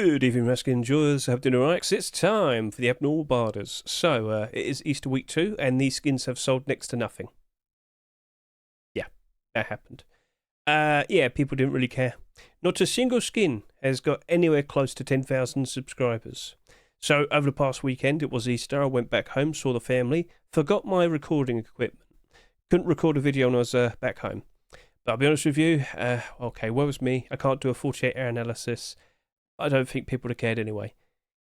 Good evening, Raskin enjoyers. I hope you're doing alright. 'Cause it's time for the abnormal barders. So, it is Easter week 2, and these skins have sold next to nothing. Yeah, that happened. Yeah, people didn't really care. Not a single skin has got anywhere close to 10,000 subscribers. So, over the past weekend, it was Easter. I went back home, saw the family, forgot my recording equipment. Couldn't record a video when I was back home. But I'll be honest with you, okay, woe is me. I can't do a 48-hour analysis. I don't think people would have cared anyway.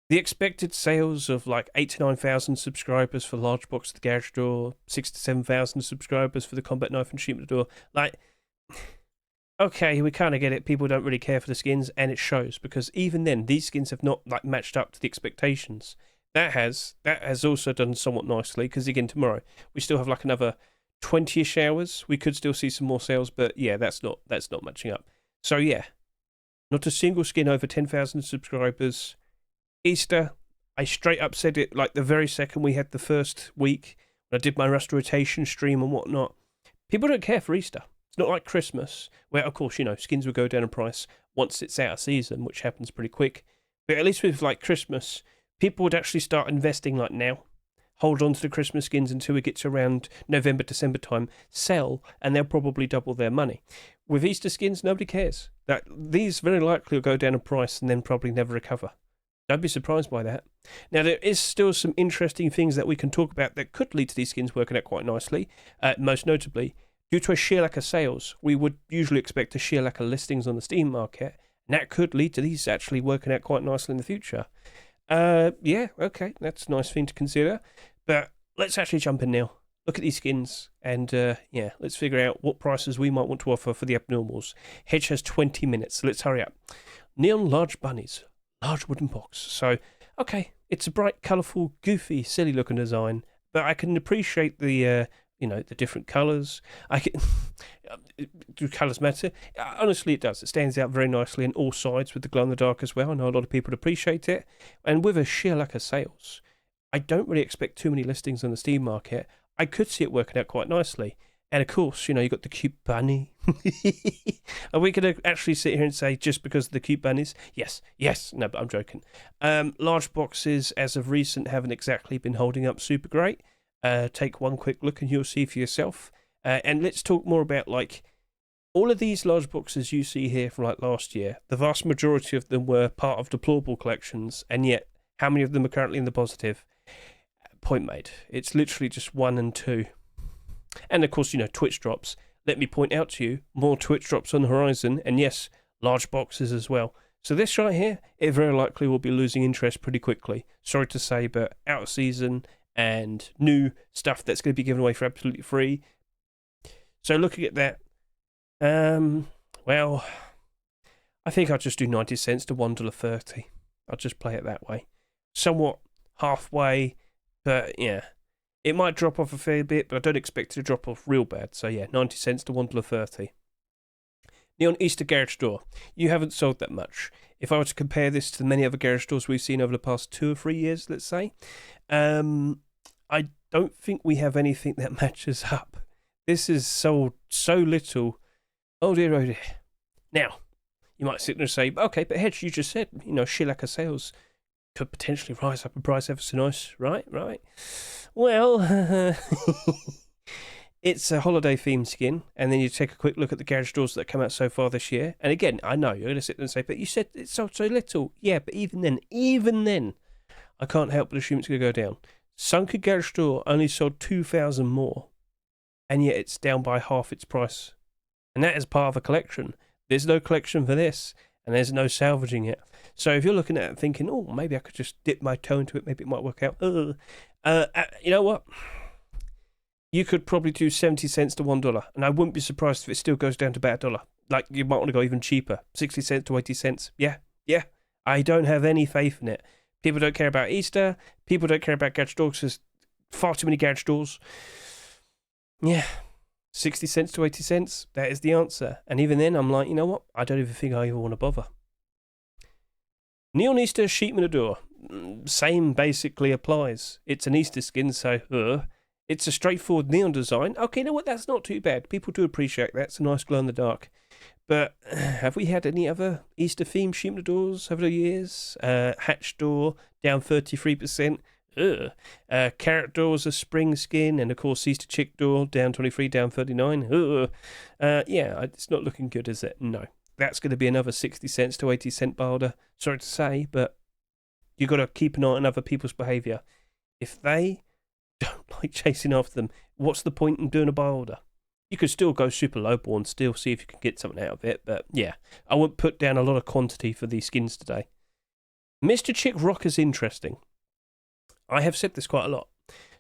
The expected sales of like 8 to 9,000 subscribers for Large Box the Garage Door, 6 to 7,000 subscribers for the Combat Knife and Sheepman Door. Like, okay, we kind of get it. People don't really care for the skins, and it shows because even then, these skins have not like matched up to the expectations. That has also done somewhat nicely because again tomorrow we still have like another 20-ish hours. We could still see some more sales, but yeah, that's not matching up. So yeah. Not a single skin over 10,000 subscribers. Easter, I straight up said it like the very second we had the first week. When I did my Rust rotation stream and whatnot. People don't care for Easter. It's not like Christmas, where of course, you know, skins will go down in price once it's out of season, which happens pretty quick. But at least with like Christmas, people would actually start investing like now. Hold on to the Christmas skins until we get to around November, December time, sell, and they'll probably double their money. With Easter skins, nobody cares. These very likely will go down in price and then probably never recover. Don't be surprised by that. Now, there is still some interesting things that we can talk about that could lead to these skins working out quite nicely. Most notably, due to a sheer lack of sales, we would usually expect a sheer lack of listings on the Steam market, and that could lead to these actually working out quite nicely in the future. Yeah, okay, that's a nice thing to consider. But let's actually jump in now. Look at these skins, and yeah, let's figure out what prices we might want to offer for the abnormals. Hedge has 20 minutes, so let's hurry up. Neon large bunnies, large wooden box. So, okay, it's a bright, colourful, goofy, silly-looking design, but I can appreciate the, you know, the different colours. Do colours matter? Honestly, it does. It stands out very nicely on all sides with the glow-in-the-dark as well. I know a lot of people appreciate it, and with a sheer lack of sales, I don't really expect too many listings on the Steam market. I could see it working out quite nicely. And of course, you know, you've got the cute bunny. Are we going to actually sit here and say just because of the cute bunnies? Yes. No, but I'm joking. Large boxes, as of recent, haven't exactly been holding up super great. Take one quick look and you'll see for yourself. And let's talk more about, like, all of these large boxes you see here from, like, last year. The vast majority of them were part of deplorable collections, and yet how many of them are currently in the positive? Point made. It's literally just 1 and 2. And of course, you know, Twitch drops. Let me point out to you, more Twitch drops on the horizon, and yes, large boxes as well. So this right here, it very likely will be losing interest pretty quickly. Sorry to say, but out of season and new stuff that's going to be given away for absolutely free. So looking at that, well, I think I'll just do 90 cents to $1.30. I'll just play it that way. Somewhat halfway, but yeah, it might drop off a fair bit, but I don't expect it to drop off real bad. So yeah, 90 cents to $1.30. Neon Easter Garage Door. You haven't sold that much. If I were to compare this to the many other garage doors we've seen over the past 2 or 3 years, let's say, I don't think we have anything that matches up. This is sold so little. Oh dear, oh dear. Now, you might sit there and say, okay, but Hedge, you just said, you know, sheer lack of sales could potentially rise up in price ever so nice, right? Well, it's a holiday themed skin, and then you take a quick look at the garage doors that come out so far this year. And again, I know you're going to sit there and say, but you said it sold so little. Yeah, but even then, I can't help but assume it's going to go down. Sunken Garage Door only sold 2,000 more, and yet it's down by half its price. And that is part of a collection. There's no collection for this, and there's no salvaging it. So if you're looking at it and thinking, oh, maybe I could just dip my toe into it, maybe it might work out. You know what? You could probably do 70 cents to $1, and I wouldn't be surprised if it still goes down to about $1. Like, you might want to go even cheaper, 60 cents to 80 cents. Yeah. I don't have any faith in it. People don't care about Easter. People don't care about garage doors. There's far too many garage doors. Yeah. 60 cents to 80 cents, that is the answer. And even then, I'm like, you know what? I don't even think I even want to bother. Neon Easter Sheepman Door. Same basically applies. It's an Easter skin, so it's a straightforward neon design. Okay, you know what? That's not too bad. People do appreciate that. It's a nice glow in the dark. But have we had any other Easter themed sheep doors over the years? Hatch door down 33%. Carrot doors a spring skin, and of course Easter chick door down 23, down 39. Yeah, it's not looking good, is it? No. That's going to be another 60 cents to 80 cent barter. Sorry to say, but you got to keep an eye on other people's behaviour. If they don't like chasing after them, what's the point in doing a buy order? You could still go super lowball and still see if you can get something out of it, but yeah, I won't put down a lot of quantity for these skins today. Mr. Chick Rock is interesting. I have said this quite a lot.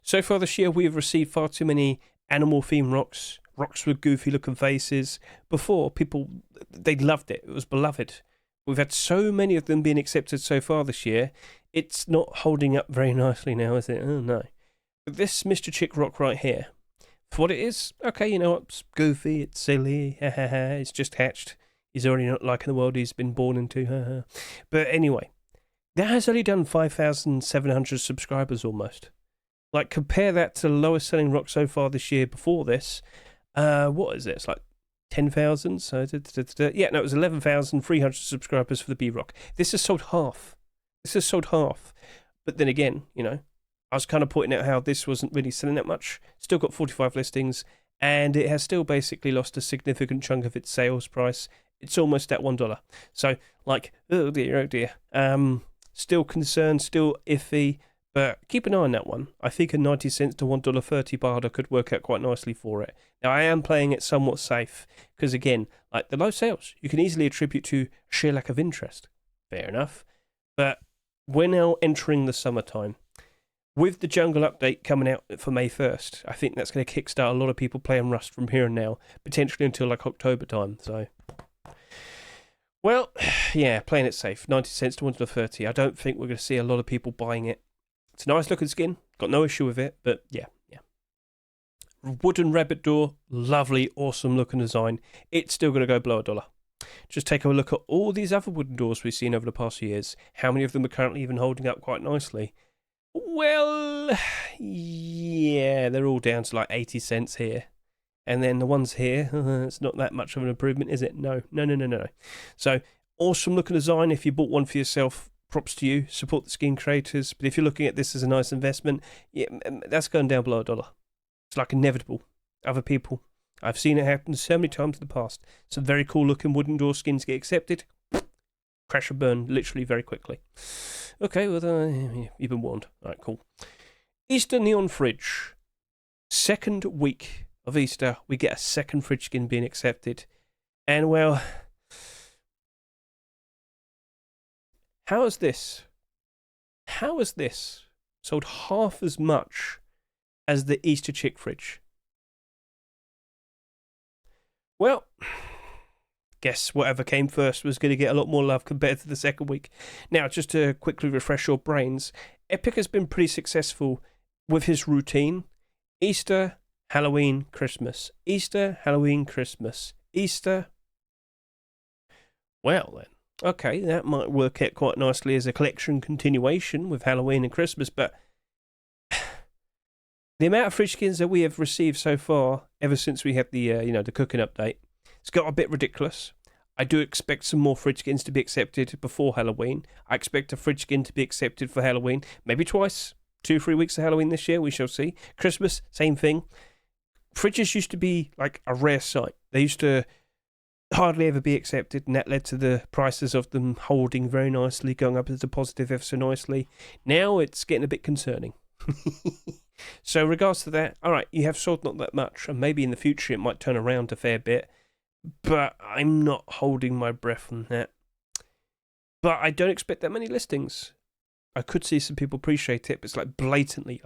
So far this year, we have received far too many animal-themed rocks with goofy-looking faces. Before, people, they loved it. It was beloved. We've had so many of them being accepted so far this year, it's not holding up very nicely now, is it? Oh, no. But this Mr. Chick Rock right here, for what it is, okay, you know what, it's goofy, it's silly, it's just hatched. He's already not liking the world he's been born into, But anyway, that has only done 5,700 subscribers almost. Like, compare that to the lowest selling rock so far this year before this. What is it? It's like 10,000. So, yeah, no, it was 11,300 subscribers for the B-Rock. This has sold half. But then again, you know, I was kind of pointing out how this wasn't really selling that much. Still got 45 listings, and it has still basically lost a significant chunk of its sales price. It's almost at $1. So, like, oh dear. Still concerned, still iffy, but keep an eye on that one. I think a 90 cents to $1.30 barter could work out quite nicely for it. Now, I am playing it somewhat safe, because again, like the low sales, you can easily attribute to sheer lack of interest. Fair enough. But we're now entering the summertime. With the jungle update coming out for May 1st, I think that's going to kickstart a lot of people playing Rust from here and now, potentially until like October time. So, well, yeah, playing it safe. 90 cents to $1.30. I don't think we're going to see a lot of people buying it. It's a nice looking skin. Got no issue with it, but yeah. Wooden rabbit door, lovely, awesome looking design. It's still going to go below $1. Just take a look at all these other wooden doors we've seen over the past years. How many of them are currently even holding up quite nicely? Well, yeah, they're all down to like 80 cents here. And then the ones here, it's not that much of an improvement, is it? No. So, awesome looking design. If you bought one for yourself, props to you. Support the skin creators. But if you're looking at this as a nice investment, yeah, that's going down below $1. It's like inevitable. Other people, I've seen it happen so many times in the past. Some very cool looking wooden door skins get accepted. Crash and burn literally very quickly. Okay, well, you've been warned. All right, cool. Easter Neon Fridge. Second week of Easter, we get a second fridge skin being accepted. And, well, how is this sold half as much as the Easter Chick fridge? Well, guess whatever came first was going to get a lot more love compared to the second week. Now, just to quickly refresh your brains, Epic has been pretty successful with his routine. Easter, Halloween, Christmas. Easter, Halloween, Christmas. Easter. Well, then. Okay, that might work out quite nicely as a collection continuation with Halloween and Christmas, but the amount of fridge skins that we have received so far, ever since we had the the cooking update, it's got a bit ridiculous. I do expect some more fridge skins to be accepted before Halloween. I expect a fridge skin to be accepted for Halloween, maybe twice, 2-3 weeks of Halloween this year, we shall see. Christmas, same thing. Fridges used to be like a rare sight. They used to hardly ever be accepted, and that led to the prices of them holding very nicely, going up as a positive ever so nicely. Now it's getting a bit concerning. So, in regards to that, all right, you have sold not that much, and maybe in the future it might turn around a fair bit, but I'm not holding my breath on that. But I don't expect that many listings. I could see some people appreciate it, but it's like blatantly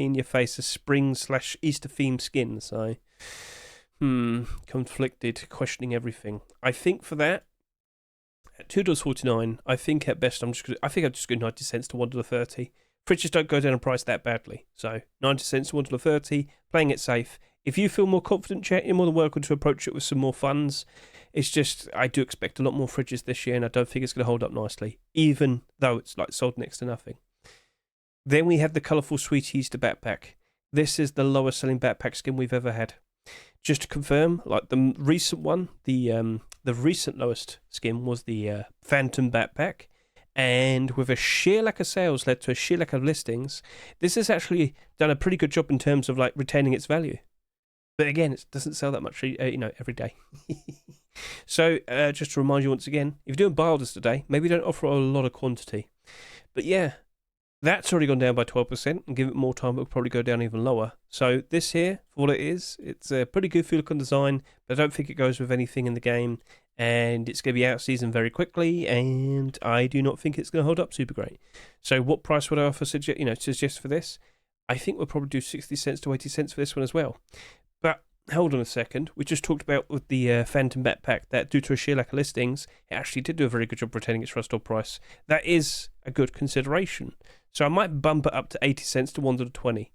in your face, a spring/Easter themed skin. So, conflicted, questioning everything. I think for that, at $2.49, I think at best I'm just going 90 cents to $1.30. Fridges don't go down in price that badly. So 90 cents to $1.30, playing it safe. If you feel more confident, chat, you're more than welcome to approach it with some more funds. It's just, I do expect a lot more fridges this year, and I don't think it's going to hold up nicely, even though it's like sold next to nothing. Then we have the colourful Sweety Easter backpack. This is the lowest selling backpack skin we've ever had. Just to confirm, like the recent one, the recent lowest skin was the Phantom Backpack, and with a sheer lack of sales led to a sheer lack of listings, this has actually done a pretty good job in terms of like retaining its value. But again, it doesn't sell that much, every day. So just to remind you once again, if you're doing buy orders today, maybe don't offer a lot of quantity. But yeah, that's already gone down by 12%, and give it more time, it'll probably go down even lower. So this here, for what it is, it's a pretty good feel on design, but I don't think it goes with anything in the game, and it's going to be out of season very quickly, and I do not think it's going to hold up super great. So what price would I offer suggest for this? I think we'll probably do 60 cents to 80 cents for this one as well. But hold on a second, we just talked about with the Phantom Backpack that due to a sheer lack of listings, it actually did do a very good job retaining its rust price. That is a good consideration. So I might bump it up to 80 cents to $1.20.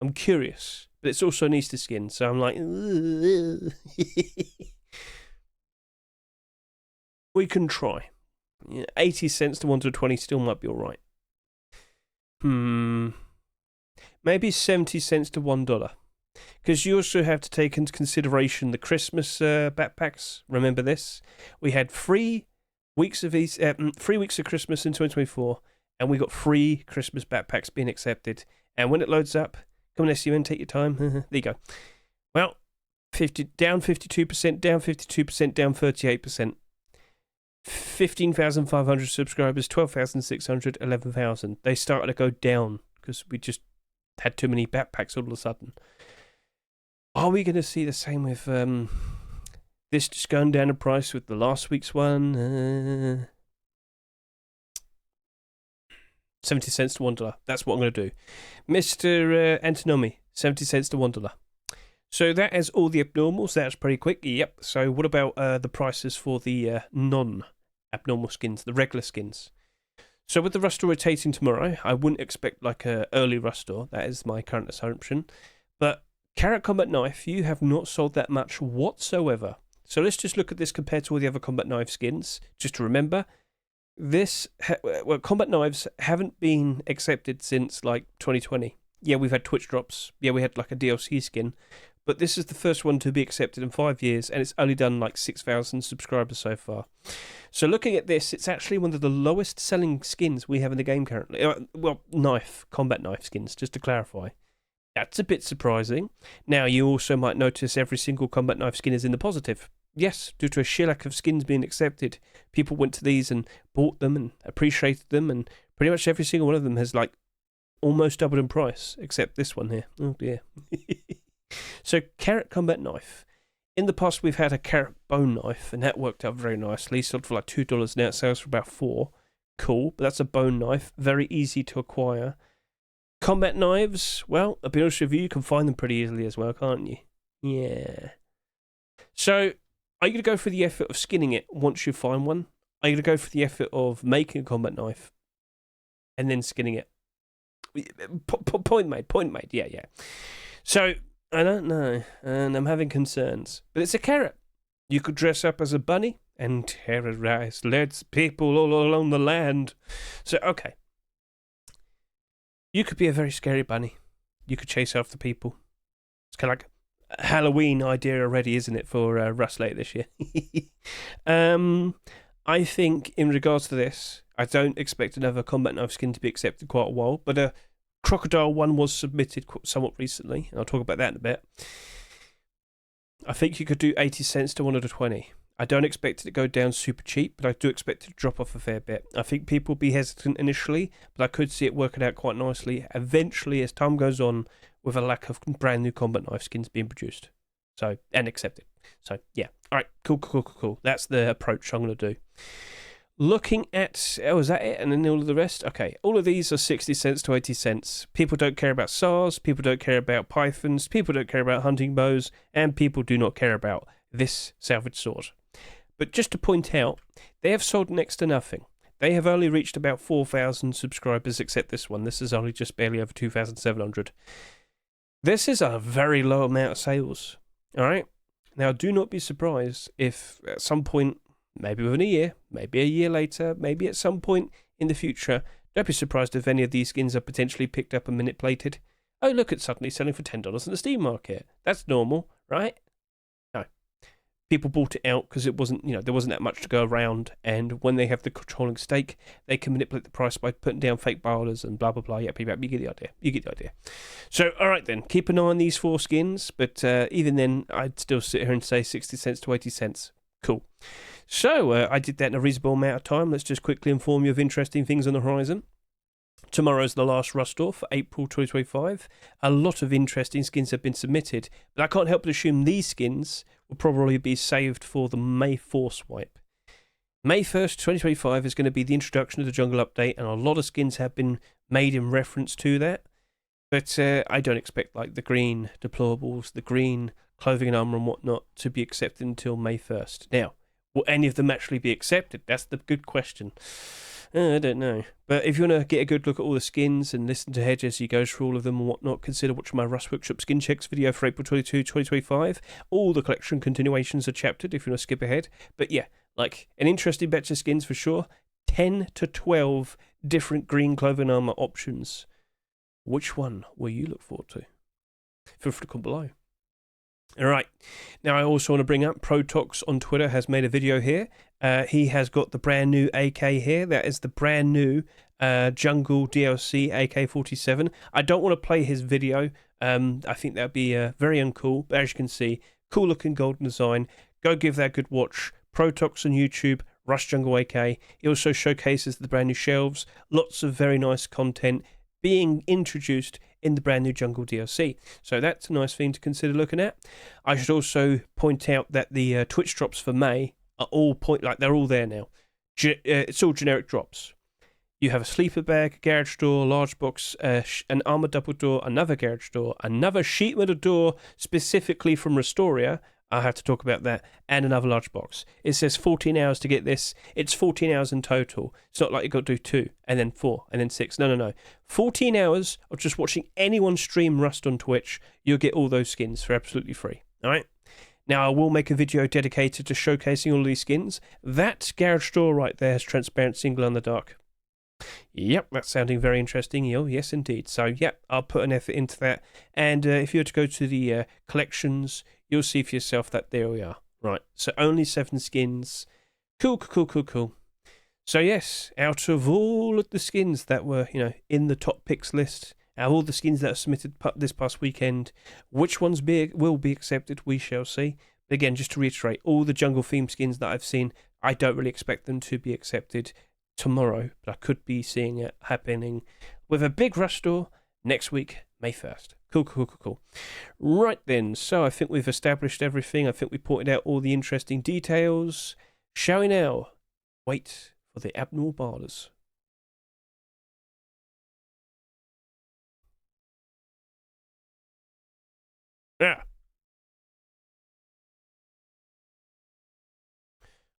I'm curious, but it's also an Easter skin, so I'm like, we can try. 80 cents to $1.20 still might be all right. Maybe 70 cents to $1. Because you also have to take into consideration the Christmas backpacks. Remember this? We had 3 weeks of 3 weeks of Christmas in 2024, and we got 3 Christmas backpacks being accepted. And when it loads up, come on SUN, take your time. There you go. Well, down 52%, down 52%, down 38%. 15,500 subscribers, 12,600, 11,000. They started to go down because we just had too many backpacks all of a sudden. Are we going to see the same with this just going down in price with the last week's one? 70 cents to $1. That's what I'm going to do. Mr. Antinomi, 70 cents to $1. So that is all the abnormals. That's pretty quick. Yep. So what about the prices for the non-abnormal skins, the regular skins? So with the Rustor rotating tomorrow, I wouldn't expect like a early Rustor. That is my current assumption. But Carrot Combat Knife, you have not sold that much whatsoever. So let's just look at this compared to all the other Combat Knife skins. Just to remember, Combat Knives haven't been accepted since like 2020. Yeah, we've had Twitch drops. Yeah, we had like a DLC skin. But this is the first one to be accepted in 5 years, and it's only done like 6,000 subscribers so far. So looking at this, it's actually one of the lowest selling skins we have in the game currently. Combat Knife skins, just to clarify. That's a bit surprising. Now, you also might notice every single Combat Knife skin is in the positive. Yes, due to a sheer lack of skins being accepted, people went to these and bought them and appreciated them, and pretty much every single one of them has like almost doubled in price, except this one here. Oh dear. So, Carrot Combat Knife. In the past, we've had a Carrot Bone Knife, and that worked out very nicely. Sold for like $2, now it sells for about $4. Cool, but that's a bone knife. Very easy to acquire. Combat knives, well, I'll be honest with you can find them pretty easily as well, can't you? Yeah. So, are you going to go for the effort of skinning it once you find one? Are you going to go for the effort of making a combat knife and then skinning it? Point made, yeah. So, I don't know, and I'm having concerns. But it's a carrot. You could dress up as a bunny and terrorize lots of people all along the land. So, okay. You could be a very scary bunny. You could chase after people. It's kind of like a Halloween idea already, isn't it, for Rust later this year? I think in regards to this, I don't expect another Combat Knife skin to be accepted quite a while, but a Crocodile one was submitted somewhat recently, and I'll talk about that in a bit. I think you could do 80 cents to $1.20. I don't expect it to go down super cheap, but I do expect it to drop off a fair bit. I think people will be hesitant initially, but I could see it working out quite nicely eventually as time goes on with a lack of brand new Combat Knife skins being produced. So, and accepted. So, yeah. All right, cool. That's the approach I'm going to do. Looking at, is that it? And then all of the rest? Okay, all of these are 60 cents to 80 cents. People don't care about SARS, people don't care about pythons, people don't care about hunting bows, and people do not care about this salvage sword. But just to point out, they have sold next to nothing. They have only reached about 4,000 subscribers, except this one. This is only just barely over 2,700. This is a very low amount of sales. All right? Now, do not be surprised if at some point, maybe within a year, maybe a year later, maybe at some point in the future, don't be surprised if any of these skins are potentially picked up and manipulated. Oh, look, it's suddenly selling for $10 in the Steam market. That's normal, right? people bought it out because it wasn't, there wasn't that much to go around. And when they have the controlling stake, they can manipulate the price by putting down fake bilders and blah blah blah. Yep, you get the idea. You get the idea. So, all right then, keep an eye on these 4 skins. But even then, I'd still sit here and say 60 cents to 80 cents. Cool. So I did that in a reasonable amount of time. Let's just quickly inform you of interesting things on the horizon. Tomorrow's the last Rust Store for April 2025. A lot of interesting skins have been submitted, but I can't help but assume these skins will probably be saved for the May 4 swipe. May 1st, 2025 is going to be the introduction of the Jungle Update, and a lot of skins have been made in reference to that. But I don't expect like the green deplorables, the green clothing and armor and whatnot to be accepted until May 1st. Now, will any of them actually be accepted? That's the good question. I don't know. But if you want to get a good look at all the skins and listen to Hedge as he goes through all of them and whatnot, consider watching my Rust Workshop Skin Checks video for April 22, 2025. All the collection continuations are chaptered if you want to skip ahead. But yeah, like an interesting batch of skins for sure. 10 to 12 different green clothing armor options. Which one will you look forward to? Feel free to comment below. All right. Now, I also want to bring up Protox on Twitter has made a video here. He has got the brand new AK here. That is the brand new Jungle DLC AK-47. I don't want to play his video. I think that would be very uncool. But as you can see, cool looking golden design. Go give that a good watch. Protox on YouTube, Rust Jungle AK. He also showcases the brand new shelves. Lots of very nice content being introduced in the brand new Jungle DLC. So that's a nice thing to consider looking at. I should also point out that the Twitch drops for May are all they're all there now. It's all generic drops. You have a sleeper bag, garage door, large box, an armor double door, another garage door, another sheet metal door specifically from Restoria. I have to talk about that, and another large box. It says 14 hours to get this. It's 14 hours in total. It's not like you've got to do 2, and then 4, and then 6. No. 14 hours of just watching anyone stream Rust on Twitch, you'll get all those skins for absolutely free. All right? Now, I will make a video dedicated to showcasing all of these skins. That garage door right there has transparent single in the dark. Yep, that's sounding very interesting. Yes, indeed. So, yep, I'll put an effort into that. And if you were to go to the collections, you'll see for yourself that there we are. Right, so only 7 skins. Cool. So, yes, out of all of the skins that were, in the top picks list, out of all the skins that are submitted this past weekend, which ones will be accepted, we shall see. But again, just to reiterate, all the jungle theme skins that I've seen, I don't really expect them to be accepted tomorrow, but I could be seeing it happening with a big Rust Store next week, May 1st. Cool. Right then, so I think we've established everything. I think we pointed out all the interesting details. Shall we now wait for the abnormal barders? Yeah.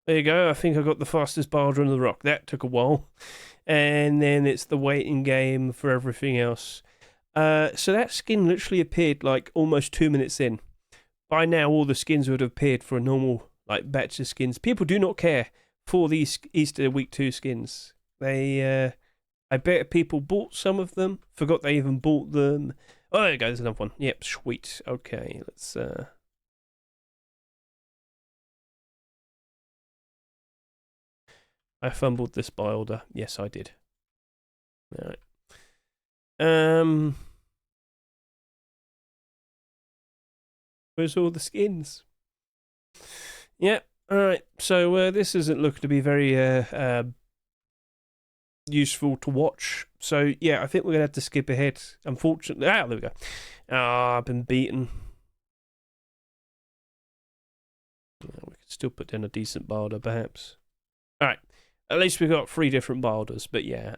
There you go. I think I got the fastest barder on the rock. That took a while. And then it's the waiting game for everything else. So that skin literally appeared like almost 2 minutes in. By now, all the skins would have appeared for a normal batch of skins. People do not care for these Easter Week 2 skins. I bet people bought some of them, forgot they even bought them. Oh, there you go. There's another one. Yep, sweet. Okay, let's... I fumbled this by order. Yes, I did. All right. Where's all the skins? Yeah. All right. So this isn't looking to be very useful to watch. So yeah, I think we're gonna have to skip ahead. Unfortunately, there we go. I've been beaten. We could still put down a decent barder, perhaps. All right. At least we've got 3 different barders, but yeah,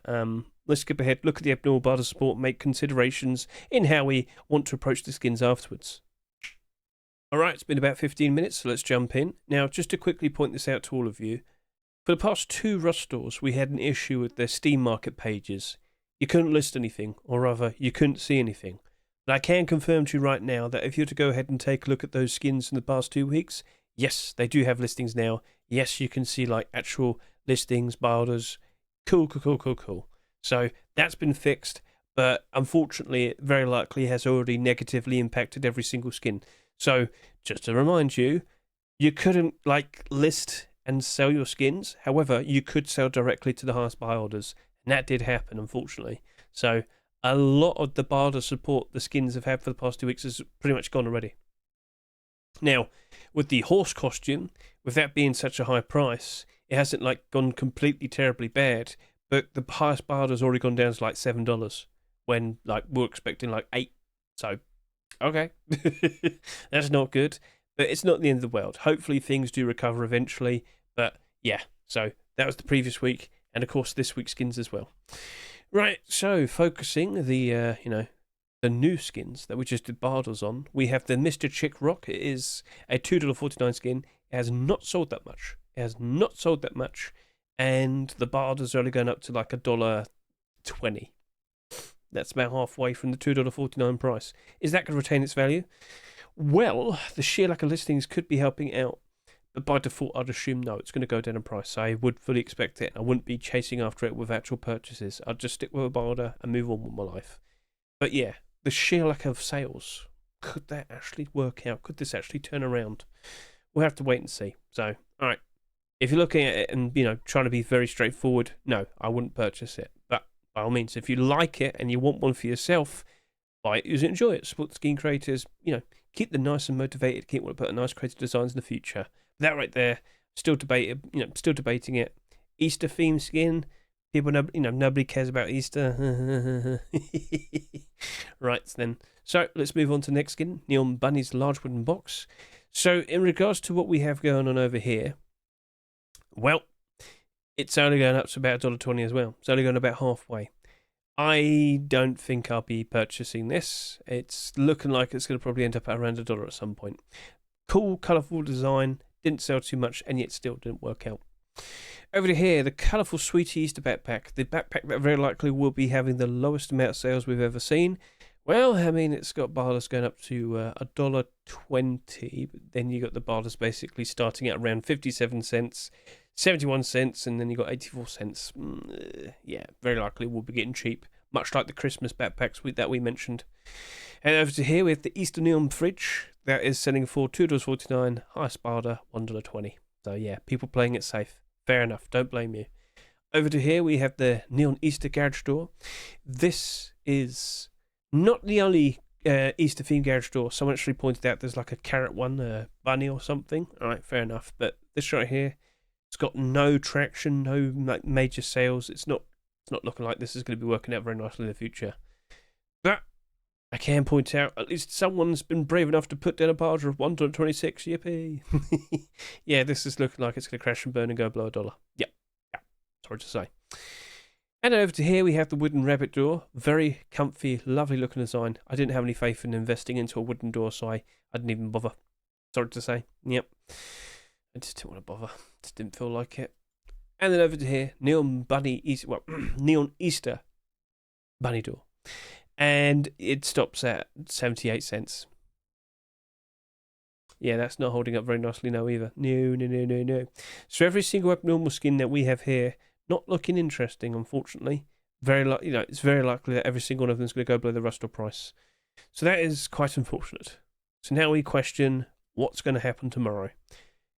let's skip ahead, look at the abnormal barder support, make considerations in how we want to approach the skins afterwards. Alright, it's been about 15 minutes, so let's jump in. Now, just to quickly point this out to all of you, for the past 2 Rust stores, we had an issue with their Steam Market pages. You couldn't list anything, or rather, you couldn't see anything. But I can confirm to you right now that if you were to go ahead and take a look at those skins in the past 2 weeks, yes, they do have listings now. Yes, you can see actual listings, barders. Cool. So that's been fixed, but unfortunately it very likely has already negatively impacted every single skin. So just to remind you, You couldn't like list and sell your skins. However, you could sell directly to the highest buy orders, and that did happen, unfortunately. So a lot of the barter support the skins have had for the past 2 weeks has pretty much gone already. Now, with the horse costume, with that being such a high price, it hasn't like gone completely terribly bad. But the highest barter has already gone down to like $7 when like we're expecting like 8. So okay, that's not good. But it's not the end of the world. Hopefully things do recover eventually. But yeah, so that was the previous week, and of course this week's skins as well. Right, so focusing the the new skins that we just did barters on, we have the Mr. Chick Rock. It is a $2.49 skin. It has not sold that much. And the barters are only going up to like $1.20. That's about halfway from the $2.49 price. Is that going to retain its value? Well, the sheer lack of listings could be helping out, but by default, I'd assume no, it's going to go down in price. I would fully expect it. I wouldn't be chasing after it with actual purchases. I'd just stick with a barter and move on with my life. But yeah, the sheer lack of sales, could that actually work out? Could this actually turn around? We'll have to wait and see. So, all right, if you're looking at it and trying to be very straightforward, no, I wouldn't purchase it. But by all means, if you like it and you want one for yourself, buy it, use it, enjoy it. Support the skin creators. Keep them nice and motivated. Keep wanting to put nice creative designs in the future. That right there, still debating it. Easter theme skin. People, nobody cares about Easter. Right then. So let's move on to the next skin. Neon Bunny's large wooden box. So in regards to what we have going on over here, well, it's only going up to about $1.20 as well. It's only going about halfway. I don't think I'll be purchasing this. It's looking like it's going to probably end up at around $1 at some point. Cool, colourful design. Didn't sell too much, and yet still didn't work out. Over to here, the colourful Sweety Easter backpack. The backpack that very likely will be having the lowest amount of sales we've ever seen. Well, I mean, it's got barters going up to $1.20, but then you got the barters basically starting at around 57 cents, 71 cents, and then you got 84 cents. Yeah, very likely we'll be getting cheap, much like the Christmas backpacks that we mentioned. And over to here, we have the Easter Neon fridge that is selling for $2.49, highest barter $1.20. So yeah, people playing it safe. Fair enough, don't blame you. Over to here, we have the Neon Easter garage door. This is not the only Easter themed garage door. Someone actually pointed out there's like a carrot one, a bunny or something. All right, fair enough. But this right here, it's got no traction, no major sales. It's not looking like this is going to be working out very nicely in the future. But I can point out at least someone's been brave enough to put down a barter of $1.26. Yippee! Yeah, this is looking like it's going to crash and burn and go below $1. Yep. Sorry to say. And over to here we have the wooden rabbit door. Very comfy, lovely looking design. I didn't have any faith in investing into a wooden door, so I didn't even bother. Sorry to say. Yep. I just didn't want to bother. Just didn't feel like it. And then over to here, Neon Easter bunny door. And it stops at 78 cents. Yeah, that's not holding up very nicely now either. No. So every single abnormal skin that we have here, not looking interesting, unfortunately. It's very likely that every single one of them is going to go below the Rustle price. So that is quite unfortunate. So now we question what's going to happen tomorrow.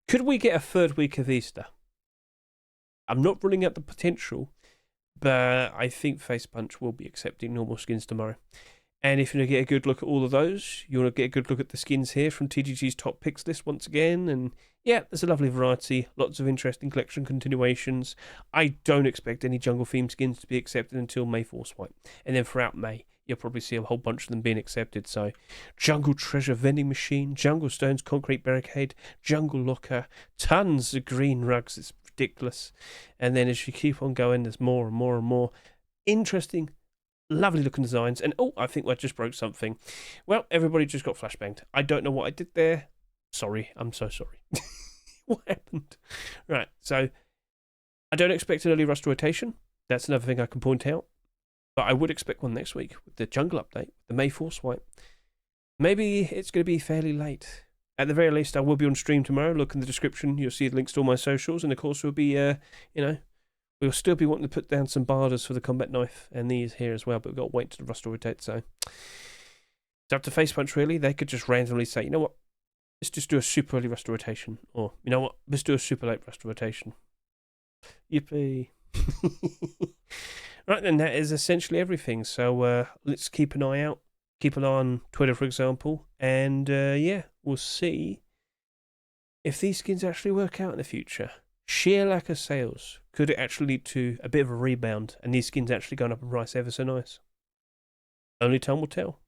Could we get a third week of Easter? I'm not ruling out the potential, but I think Face Punch will be accepting normal skins tomorrow. And if you want to get a good look at all of those, you want to get a good look at the skins here from TGG's top picks list once again. And yeah, there's a lovely variety, lots of interesting collection continuations. I don't expect any jungle themed skins to be accepted until May Forcewhite. And then throughout May, you'll probably see a whole bunch of them being accepted. So Jungle Treasure Vending Machine, Jungle Stones Concrete Barricade, Jungle Locker, tons of green rugs. It's ridiculous. And then as you keep on going, there's more and more and more interesting, lovely looking designs. And oh, I think I just broke something. Well, everybody just got flashbanged. I don't know what I did there. Sorry, I'm so sorry. What happened? Right, so I don't expect an early rust rotation. That's another thing I can point out. But I would expect one next week with the jungle update, the May Forcewhite. Maybe it's going to be fairly late. At the very least, I will be on stream tomorrow. Look in the description. You'll see the links to all my socials. And of course, we'll be, we'll still be wanting to put down some barders for the combat knife and these here as well. But we've got to wait till the rust rotate. So it's up to Face Punch, really. They could just randomly say, you know what? Let's just do a super early rest rotation. Or, you know what? Let's do a super late rest rotation. Yippee. Right then, that is essentially everything. So let's keep an eye out. Keep an eye on Twitter, for example. And yeah, we'll see if these skins actually work out in the future. Sheer lack of sales. Could it actually lead to a bit of a rebound and these skins actually going up in price ever so nice? Only time will tell.